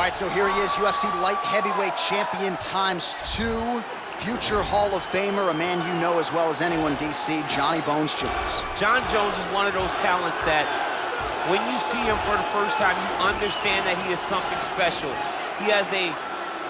right, so here he is, UFC light heavyweight champion ×2. Future Hall of Famer, a man you know as well as anyone, DC, Johnny Bones Jones. John Jones is one of those talents that when you see him for the first time, you understand that he is something special. He has a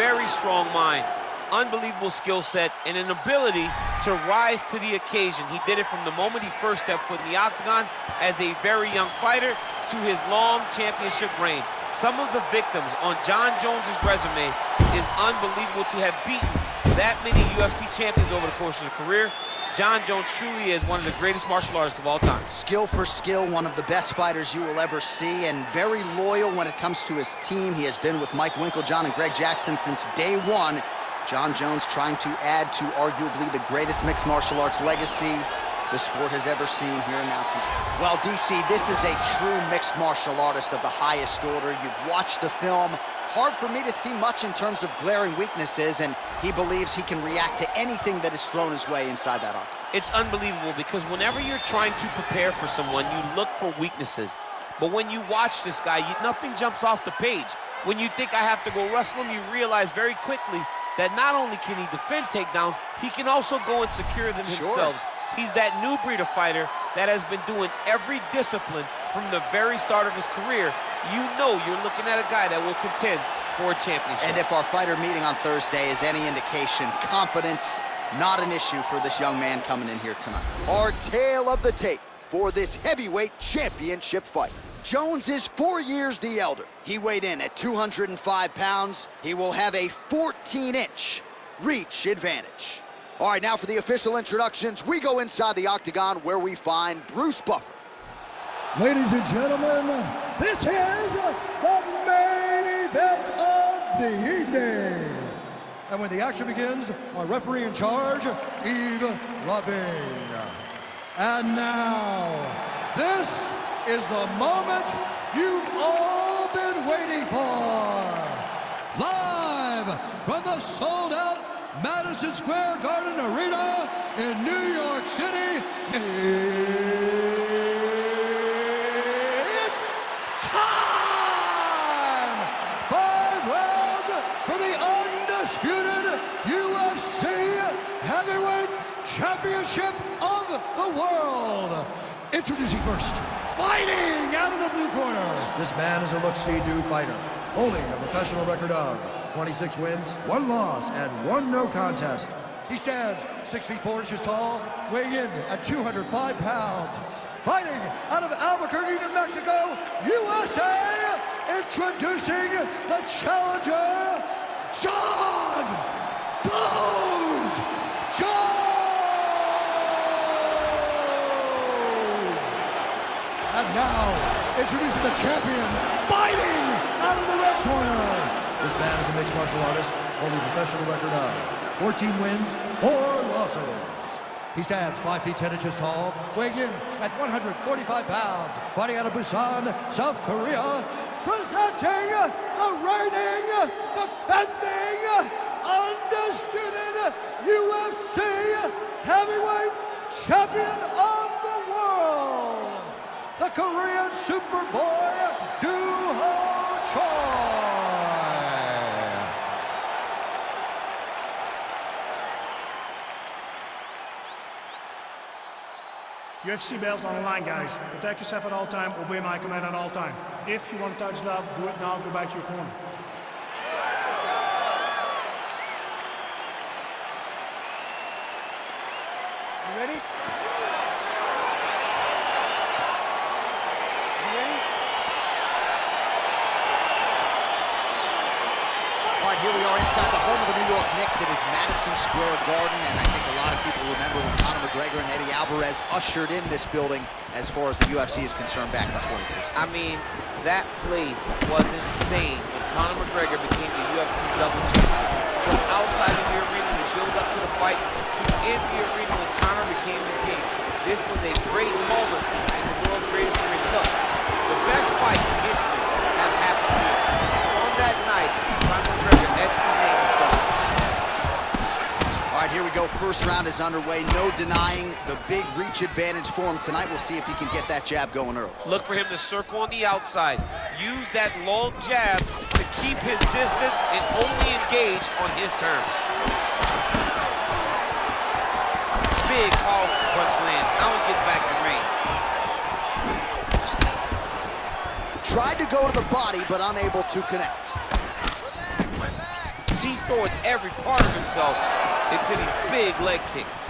very strong mind, unbelievable skill set, and an ability to rise to the occasion. He did it from the moment he first stepped foot in the octagon as a very young fighter to his long championship reign. Some of the victims on John Jones's resume is unbelievable to have beaten that many UFC champions over the course of the career. John Jones truly is one of the greatest martial artists of all time. Skill for skill, one of the best fighters you will ever see, and very loyal when it comes to his team. He has been with Mike Winklejohn and Greg Jackson since day one. John Jones trying to add to arguably the greatest mixed martial arts legacy the sport has ever seen here and now tonight. Well, DC, this is a true mixed martial artist of the highest order. You've watched the film. Hard for me to see much in terms of glaring weaknesses, and he believes he can react to anything that is thrown his way inside that octagon. It's unbelievable because whenever you're trying to prepare for someone, you look for weaknesses. But when you watch this guy, nothing jumps off the page. When you think I have to go wrestle him, you realize very quickly that not only can he defend takedowns, he can also go and secure them himself. He's that new breed of fighter that has been doing every discipline from the very start of his career. You know you're looking at a guy that will contend for a championship. And if our fighter meeting on Thursday is any indication, confidence, not an issue for this young man coming in here tonight. Our tale of the tape for this heavyweight championship fight. Jones is 4 years the elder. He weighed in at 205 pounds. He will have a 14-inch reach advantage. All right, now for the official introductions, we go inside the octagon where we find Bruce Buffer. Ladies and gentlemen, this is the main event of the evening. And when the action begins, our referee in charge, Yves Loving. And now, this is the moment you've all been waiting for. Live from the sold-out Madison Square Garden Arena in New York City, it's time! 5 rounds for the undisputed UFC Heavyweight Championship of the world. Introducing first, fighting out of the blue corner. This man is a look-see do fighter, holding a professional record of 26 wins, 1 loss, and 1 no contest. He stands 6 feet 4 inches tall, weighing in at 205 pounds. Fighting out of Albuquerque, New Mexico, USA, introducing the challenger, John Bones Jones! And now, introducing the champion, fighting out of the red corner. This man is a mixed martial artist, holding a professional record of 14 wins, 4 losses. He stands 5 feet 10 inches tall, weighing in at 145 pounds, fighting out of Busan, South Korea, presenting the reigning, defending, undisputed UFC heavyweight champion of the world, the Korean Superboy, Do-Ho Choi. UFC belt on the line, guys. Protect yourself at all time, obey my command at all time. If you want to touch love, do it now, go back to your corner. You ready? You ready? All right, here we are inside the home of the New York Knicks. It is Madison Square Garden, and I think a lot of people remember when Conor McGregor and Eddie Alvarez ushered in this building as far as the UFC is concerned back in 2016. I mean, that place was insane when Conor McGregor became the UFC's double champion. From outside of the arena to build up to the fight, to in the arena when Conor became the king. This was a great moment in the world's greatest ring. Look, the best fight in history have happened here. On that night, Conor McGregor etched his name in stone. All right, here we go. First round is underway. No denying the big reach advantage for him tonight. We'll see if he can get that jab going early. Look for him to circle on the outside. Use that long jab to keep his distance and only engage on his terms. Big, powerful punch lands. Now he gets back in range. Tried to go to the body, but unable to connect. He's throwing every part of himself into these big leg kicks.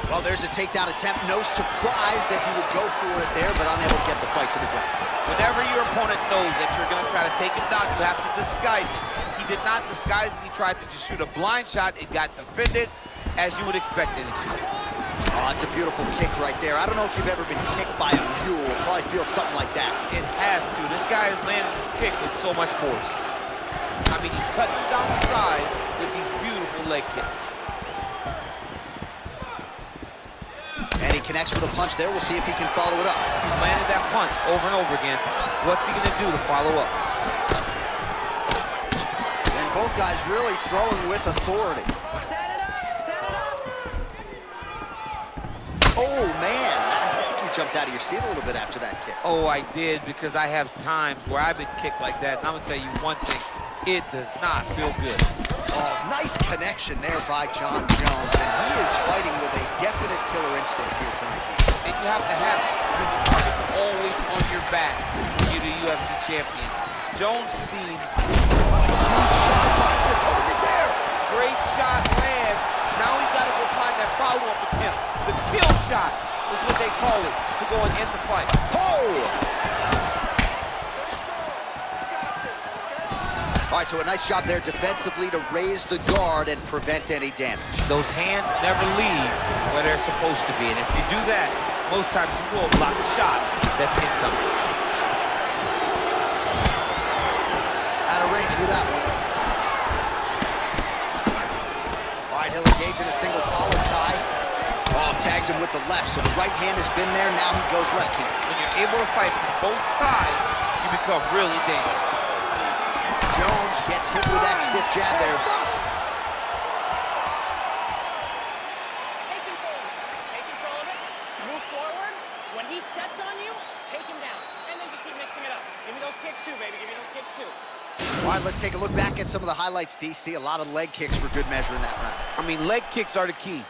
Well, there's a takedown attempt. No surprise that he would go for it there, but unable to get the fight to the ground. Whenever your opponent knows that you're going to try to take it down, you have to disguise it. He did not disguise it. He tried to just shoot a blind shot. It got defended as you would expect it to. Oh, that's a beautiful kick right there. I don't know if you've ever been kicked by a mule. It probably feels something like that. It has to. This guy is landing this kick with so much force. I mean, he's cutting down the sides with these beautiful leg kicks. And he connects with a punch there. We'll see if he can follow it up. He's landed that punch over and over again. What's he going to do to follow up? And both guys really throwing with authority. Oh, man. I think you jumped out of your seat a little bit after that kick. Oh, I did, because I have times where I've been kicked like that. And I'm going to tell you one thing. It does not feel good. Oh, nice connection there by Jon Jones. And he is fighting with a definite killer instinct here tonight. And you have to have it. The target's always on your back when you're the UFC champion. Jones seems... Huge shot finds the target there. Great shot lands. Now he's got to go find that follow-up attempt. The kill shot is what they call it, to go and end the fight. Oh! All right, so a nice job there defensively to raise the guard and prevent any damage. Those hands never leave where they're supposed to be. And if you do that, most times you will block a shot that's incoming. Out of range with that one. All right, he'll engage in a single collar tie. Oh, tags him with the left, so the right hand has been there, now he goes left hand. When you're able to fight from both sides, you become really dangerous. Jones gets hit with that stiff jab there. Take control of it. Take control of it. Move forward. When he sets on you, take him down. And then just keep mixing it up. Give me those kicks too, baby. Give me those kicks too. All right, let's take a look back at some of the highlights, DC. A lot of leg kicks for good measure in that round. I mean, leg kicks are the key.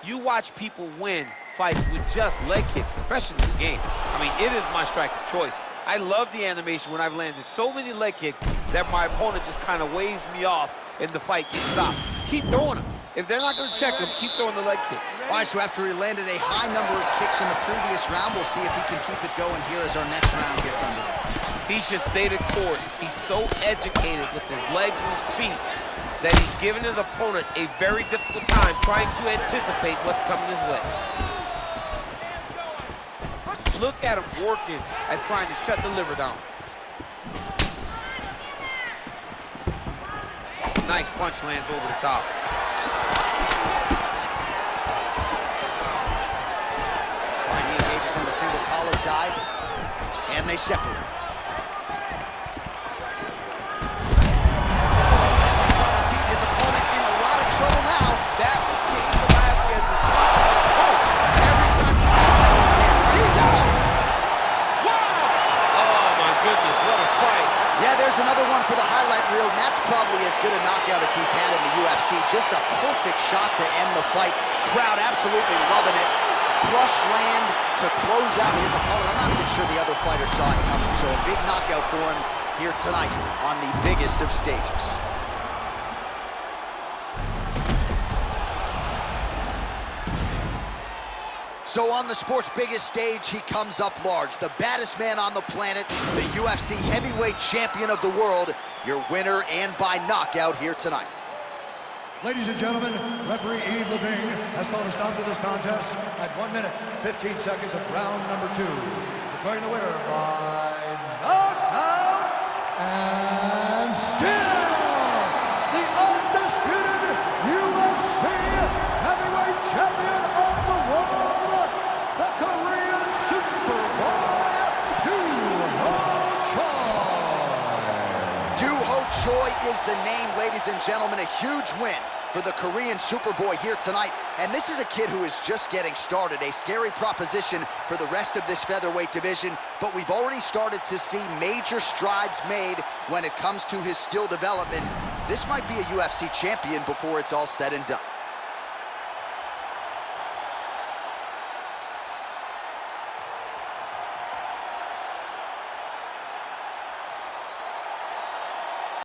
You watch people win fights with just leg kicks, especially in this game. I mean, it is my strike of choice. I love the animation when I've landed so many leg kicks that my opponent just kind of waves me off and the fight gets stopped. Keep throwing them. If they're not going to check him, keep throwing the leg kick. All right, so after he landed a high number of kicks in the previous round, we'll see if he can keep it going here as our next round gets underway. He should stay the course. He's so educated with his legs and his feet that he's giving his opponent a very difficult time trying to anticipate what's coming his way. Look at him working at trying to shut the liver down. Nice punch lands over the top. All right, he engages in the single collar tie, and they separate. He's on the feet, his opponent in a lot of trouble now. That was King Velasquez's punch of choice. Every time he got that, He's out! wow! Oh my goodness, what a fight. Yeah, there's another one for the highlight reel, and that's probably as good a knockout as he's had in the UFC. Just a perfect shot to end the fight. Crowd absolutely loving it. Flush land to close out his opponent. I'm not even sure the other fighter saw it coming, so a big knockout for him here tonight on the biggest of stages. So on the sport's biggest stage, he comes up large. The baddest man on the planet, the UFC heavyweight champion of the world, your winner and by knockout here tonight. Ladies and gentlemen, referee Yves Levine has called a stop to this contest at 1 minute, 15 seconds of round number 2. Declaring the winner by knockout and still the undisputed UFC heavyweight champion of the world, the Korean Superboy, Choi is the name, ladies and gentlemen. A huge win for the Korean Superboy here tonight. And this is a kid who is just getting started, a scary proposition for the rest of this featherweight division, but we've already started to see major strides made when it comes to his skill development. This might be a UFC champion before it's all said and done.